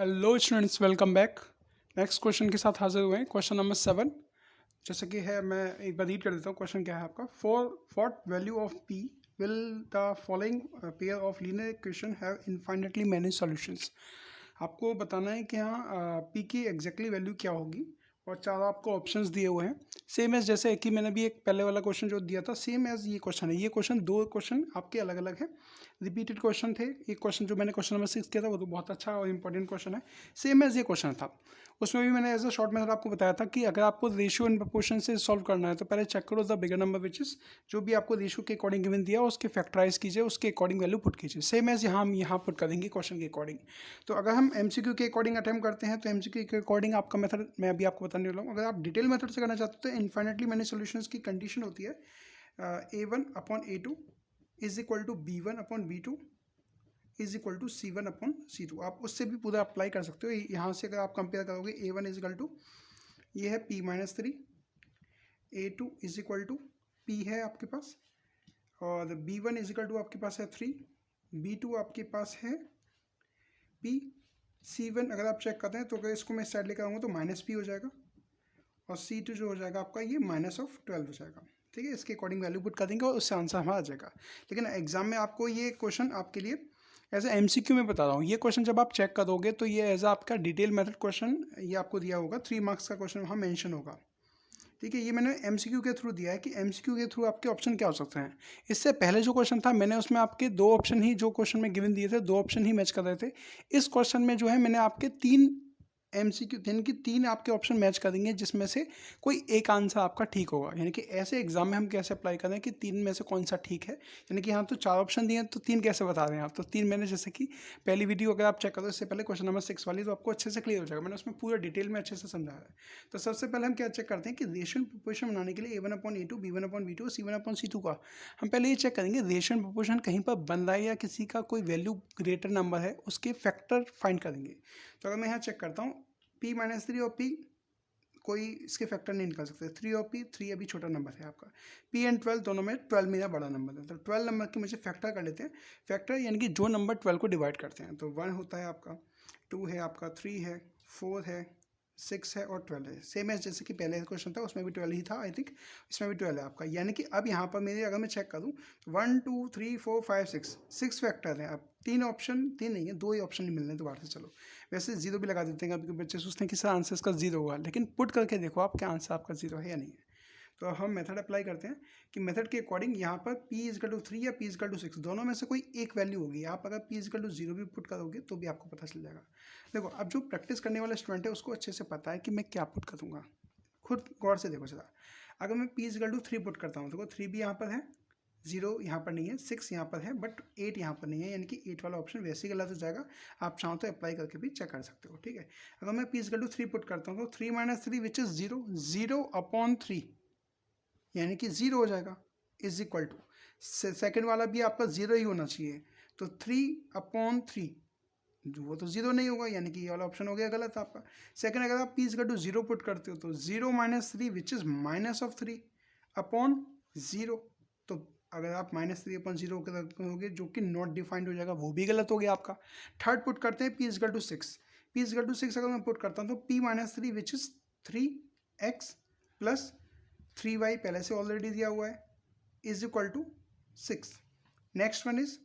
Hello students, welcome back. Next question के साथ हाजिर हुए हैं। क्वेश्चन नंबर 7 जैसे कि है, मैं एक बार रीड कर देता हूँ। क्वेश्चन क्या है आपका? For what value of P will the following pair of linear equation have infinitely many solutions. आपको बताना है कि हाँ पी की एग्जैक्टली वैल्यू क्या होगी, और चार आपको ऑप्शंस दिए हुए हैं। सेम एज जैसे कि मैंने भी एक पहले वाला क्वेश्चन जो दिया था, सेम एज ये क्वेश्चन है। ये क्वेश्चन दो क्वेश्चन आपके अलग अलग है, रिपीटेड क्वेश्चन थे। एक क्वेश्चन जो मैंने क्वेश्चन नंबर 6 किया था वो तो बहुत अच्छा और इंपॉर्टेंट क्वेश्चन है। सेम एज ये क्वेश्चन था, उसमें भी मैंने एज अ शॉर्ट मेथड आपको बताया था कि अगर आपको रेशियो इन प्रोपोर्शन से सॉल्व करना है तो पहले चेक करो the bigger number which is, जो भी आपको रेशियो के अकॉर्डिंग गिवन दिया उसके फैक्टराइज कीजिए, उसके अकॉर्डिंग वैल्यू पुट कीजिए। सेम एज हम यहाँ पुट करेंगे क्वेश्चन के अकॉर्डिंग। तो अगर हम एमसीक्यू के अकॉर्डिंग अटेम्प्ट करते हैं तो एमसीक्यू के अकॉर्डिंग आपका मेथड मैं अभी आपको बताने वाला हूँ। अगर आप डिटेल मेथड से करना चाहते हो तो इनफाइनाइटली मैनी सॉल्यूशंस की कंडीशन होती है A1/A2 is equal to B1/B2 is equal to C1/C2। आप उससे भी पूरा अप्लाई कर सकते हो। यहाँ से अगर आप कंपेयर करोगे, A1 इज इक्वल टू ये है P-3, A2 is equal to P है आपके पास, और B1 इज इक्वल टू आपके पास है 3, B2 आपके पास है P, C1 अगर आप चेक करते हैं तो अगर इसको मैं इस साइड लेकर आऊँगा तो -P हो जाएगा, और C2 जो हो जाएगा आपका ये -12 हो जाएगा। ठीक है, इसके अकॉर्डिंग वैल्यू पुट कर देंगे और उससे आंसर हमारा आ जाएगा। लेकिन एग्जाम में आपको ये क्वेश्चन आपके लिए एज ए एमसीक्यू में बता रहा हूँ। ये क्वेश्चन जब आप चेक करोगे तो ये एज आपका डिटेल मेथड क्वेश्चन ये आपको दिया होगा, 3 मार्क्स का क्वेश्चन वहाँ मेंशन होगा। ठीक है, ये मैंने एमसीक्यू के थ्रू दिया है कि एमसीक्यू के थ्रू आपके ऑप्शन क्या हो सकते हैं। इससे पहले जो क्वेश्चन था मैंने उसमें आपके दो ऑप्शन ही, जो क्वेश्चन में गिवन दिए थे, दो ऑप्शन ही मैच कर रहे थे। इस क्वेश्चन में जो है मैंने आपके 3 एमसीक्यू, यानी कि 3 आपके ऑप्शन मैच कर देंगे जिसमें से कोई एक आंसर आपका ठीक होगा। यानी कि ऐसे एग्जाम में हम कैसे अप्लाई करें कि 3 में से कौन सा ठीक है। यानी कि यहाँ तो 4 ऑप्शन दिए हैं तो 3 कैसे बता रहे हैं आप? तो 3 मैंने, जैसे कि पहली वीडियो अगर आप चेक करो इससे पहले क्वेश्चन नंबर 6 वाली, तो आपको अच्छे से क्लियर हो जाएगा। मैंने उसमें पूरा डिटेल में अच्छे से समझाया है। तो सबसे पहले हम क्या चेक करते हैं कि रेशियो प्रोपोर्शन बनाने के लिए A1/A2, B1/B2 C1/C2 का हम पहले ये चेक करेंगे रेशियो प्रोपोर्शन कहीं पर बन रहा है या किसी का कोई वैल्यू ग्रेटर नंबर है, उसके फैक्टर फाइंड करेंगे। तो अगर मैं यहाँ चेक करता हूँ P-3 और P कोई इसके फैक्टर नहीं निकाल सकते। 3 और P, 3 अभी छोटा नंबर है आपका। P एंड 12 दोनों में 12 मेरा बड़ा नंबर है, तो 12 नंबर के मुझे फैक्टर कर लेते हैं। फैक्टर यानी कि जो नंबर 12 को डिवाइड करते हैं, तो 1 होता है आपका, 2 है आपका, 3 है, 4 है, 6 है और 12 है। सेम है जैसे कि पहले क्वेश्चन था उसमें भी 12 ही था, आई थिंक इसमें भी 12 है आपका। यानी कि अब यहाँ पर मेरे, अगर मैं चेक करूँ, 1 2 3 4 5 6 फैक्टर हैं। अब 3 ऑप्शन, 3 नहीं है, 2 ही ऑप्शन नहीं मिल रहे दोबारा से। चलो वैसे जीरो भी लगा देते हैं, कभी बच्चे सोचते हैं कि सर आंसर इसका जीरो होगा, लेकिन पुट करके देखो आप क्या आंसर आपका जीरो है या नहीं है। तो हम मेथड अप्लाई करते हैं कि मेथड के अकॉर्डिंग यहाँ पर P=3 या P=6 दोनों में से कोई एक वैल्यू होगी। आप अगर P=0 भी पुट करोगे तो भी आपको पता चल जाएगा। देखो, अब जो प्रैक्टिस करने वाला स्टूडेंट है उसको अच्छे से पता है कि मैं क्या पुट करूँगा। खुद गौर से देखो जरा, अगर मैं P=3 पुट करता हूँ, देखो 3 भी यहाँ पर है, 0 यहाँ पर नहीं है, 6 यहाँ पर है, बट 8 यहाँ पर नहीं है, यानी कि 8 वाला ऑप्शन वैसे ही गलत हो जाएगा। आप चाहो तो अप्लाई करके भी चेक कर सकते हो। ठीक है, अगर मैं P=3 पुट करता हूँ तो 3 - 3 विच इज़ 0, 0/3 यानी कि 0 हो जाएगा, इज इक्वल टू सेकेंड वाला भी आपका 0 ही होना चाहिए, तो 3/3 वो तो 0 नहीं होगा, यानी कि ये वाला ऑप्शन हो गया गलत आपका। सेकंड, अगर आप P=0 पुट करते हो तो 0 - 3 विच इज़ -3/0, तो अगर आप -3/0 करोगे जो कि नॉट डिफाइंड हो जाएगा, वो भी गलत हो गया आपका। थर्ड पुट करते हैं P=6, P=6 अगर मैं पुट करता हूँ तो P-3 which is 3x plus 3y पहले से ऑलरेडी दिया हुआ है, is equal to 6। Next one is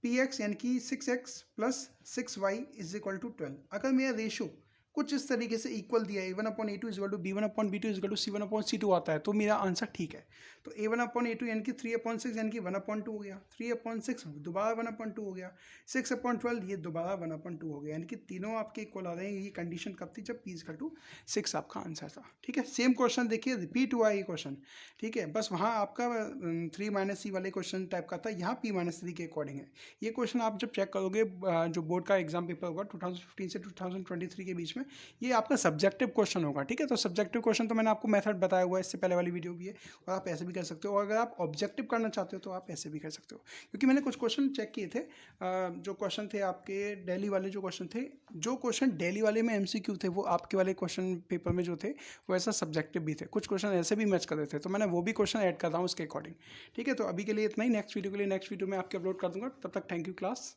Px यानी कि 6x plus 6y is equal to 12। अगर मेरा रेशो कुछ इस तरीके से इक्वल दिया है, A1/A2 is equal to B1/B2 is equal to C1/C2 आता है, तो मेरा आंसर ठीक है। तो A1/A2 यानी कि 3/6 यानी कि 1/2 हो गया, 3/6 दोबारा 1/2 हो गया, 6/12 ये दोबारा 1/2 हो गया, यानी कि तीनों आपके इक्वल आ रहे हैं। ये कंडीशन कब थी? जब P=6 आपका आंसर था। ठीक है, सेम क्वेश्चन देखिए, रिपीट हुआ ये क्वेश्चन। ठीक है, बस वहाँ आपका 3 - C वाले क्वेश्चन टाइप का था, यहाँ P-3 के अकॉर्डिंग है। ये क्वेश्चन आप जब चेक करोगे, जो बोर्ड का एग्जाम पेपर होगा 2015 से 2023 के बीच में, ये आपका सब्जेक्टिव क्वेश्चन होगा। ठीक है, तो सब्जेक्टिव क्वेश्चन तो मैंने आपको मेथड बताया हुआ है, इससे पहले वाली वीडियो भी है, और आप ऐसे भी कर सकते हो। और अगर आप ऑब्जेक्टिव करना चाहते हो तो आप ऐसे भी कर सकते हो, क्योंकि मैंने कुछ क्वेश्चन चेक किए थे। जो क्वेश्चन थे आपके डेली वाले, जो क्वेश्चन डेली वाले में MCQ थे, वो आपके वाले क्वेश्चन पेपर में जो थे वो ऐसा सब्जेक्टिव भी थे। कुछ क्वेश्चन ऐसे भी मैच कर रहे थे, तो मैंने वो भी क्वेश्चन ऐड कर रहा हूँ उसके अकॉर्डिंग। ठीक है, तो अभी के लिए इतना ही। नेक्स्ट वीडियो के लिए नेक्स्ट वीडियो में आपके अपलोड कर दूंगा। तब तक थैंक यू क्लास।